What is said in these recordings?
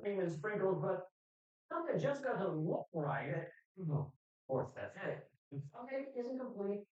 cream and sprinkles, but something just doesn't look right. Of course, that's it. Okay, isn't complete.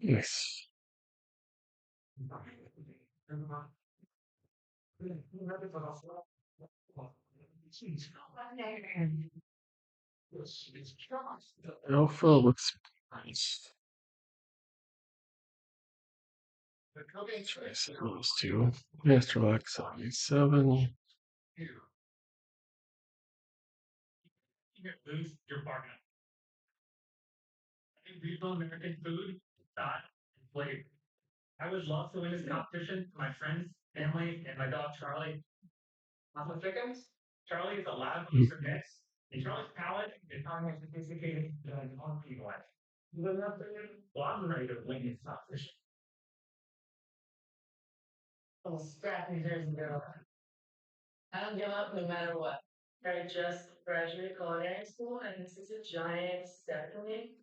Yes. Alpha looks nice. Try those two. Master Lock 77. I would love to win this competition for my friends, family, and my dog Charlie. Papa Chickens. Charlie is a loud piece of mix, and Charlie's palate is far more sophisticated than other people like. Well, I'm ready to win this competition. I'm scrappy Jersey girl. I don't give up no matter what. I just graduated culinary school, and this is a giant step for me.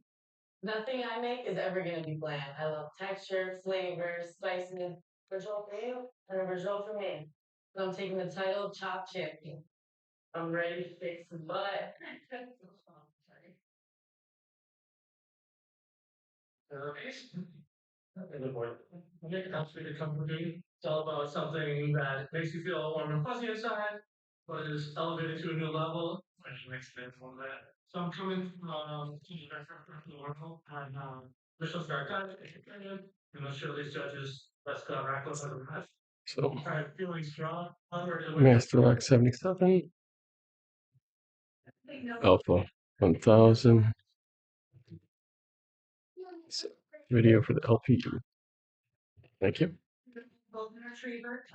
Nothing I make is ever going to be bland. I love texture, flavor, spices. Original for you and original for me. So I'm taking the title of top champion. I'm ready to fix the butt. When it comes to the company, it's all about something that makes you feel warm and fuzzy inside, but is elevated to a new level. And you expand from that. So I'm coming to the Oracle and Michelin Star Guide, and I'm sure these judges, let's go reckless as a match. So, I'm feeling strong. Master Lock 77, Alpha 1000. Video for the LPU. Thank you. Golden Retriever,